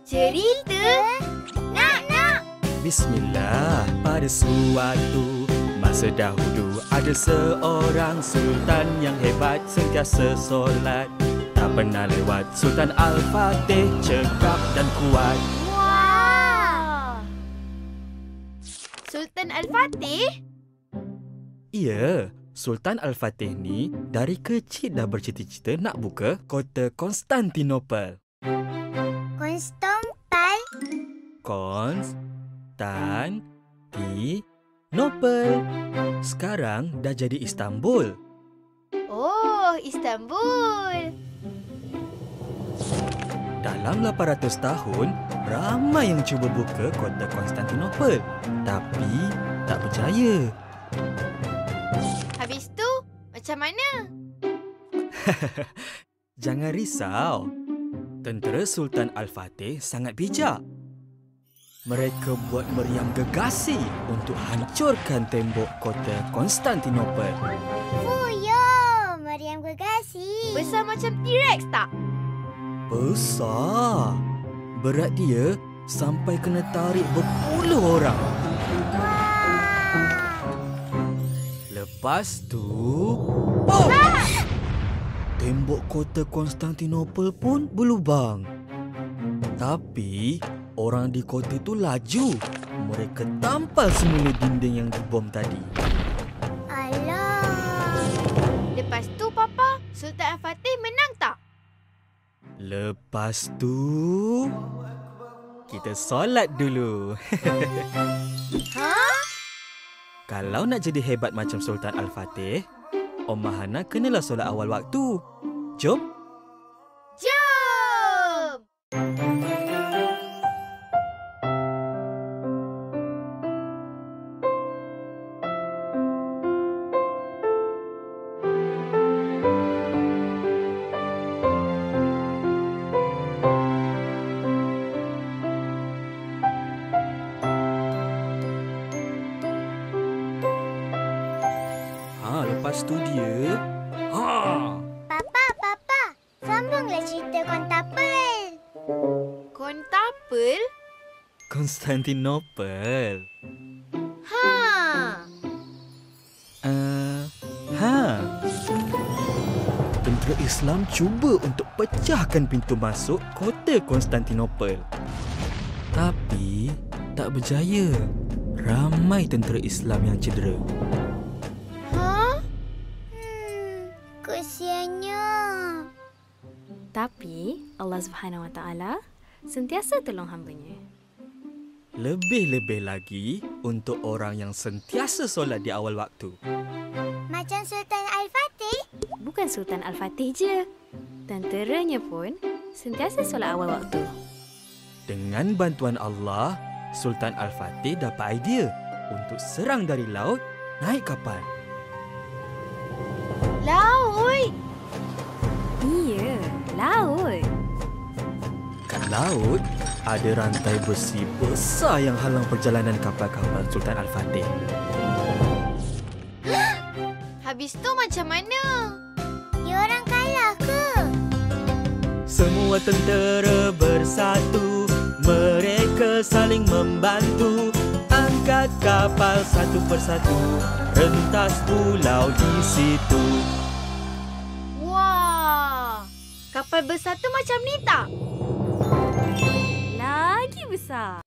Cerita? Nak! Bismillah, pada suatu masa dahulu ada seorang sultan yang hebat, sentiasa solat. Tak pernah lewat Sultan Al-Fatih, cekap dan kuat. Wah! Sultan Al-Fatih? Ya, Sultan Al-Fatih ni dari kecil dah bercita-cita nak buka kota Konstantinopel. Konstantinopel. Sekarang dah jadi Istanbul. Oh, Istanbul. Dalam 800 tahun, ramai yang cuba buka kota Konstantinopel. Tapi tak berjaya. Habis tu, macam mana? Jangan risau. Tentera Sultan Al-Fatih sangat bijak. Mereka buat meriam gegasi untuk hancurkan tembok kota Konstantinopel. Fuyo, meriam gegasi. Besar macam T-Rex tak? Besar. Berat dia sampai kena tarik berpuluh orang. Lepas tu, bom! Tembok kota Konstantinopel pun berlubang. Tapi, orang di kota itu laju. Mereka tampal semula dinding yang dibom tadi. Alah. Lepas tu, Papa, Sultan Al-Fatih menang tak? Lepas tu, kita solat dulu. Ha? Kalau nak jadi hebat macam Sultan Al-Fatih, Om Mahana kenalah solat awal waktu. Jom. Jom! Lepas tu dia... Papa, sambunglah cerita Kontapel. Kontapel? Konstantinopel. Ha! Tentera Islam cuba untuk pecahkan pintu masuk kota Konstantinopel. Tapi tak berjaya. Ramai tentera Islam yang cedera. Kesiannya. Tapi Allah Subhanahu Wa Taala sentiasa tolong hamba-Nya. Lebih-lebih lagi untuk orang yang sentiasa solat di awal waktu. Macam Sultan Al-Fatih. Bukan Sultan Al-Fatih je. Tenteranya pun sentiasa solat awal waktu. Dengan bantuan Allah, Sultan Al-Fatih dapat idea untuk serang dari laut, naik kapal. Laut! Iya, laut. Kat laut, ada rantai besi besar yang halang perjalanan kapal-kapal Sultan Al-Fatih. Habis tu macam mana? Diorang kalah ke? Semua tentera bersatu, mereka saling membantu. Angkat kapal satu persatu, rentas pulau di situ. Wah! Kapal besar tu macam ni tak? Lagi besar.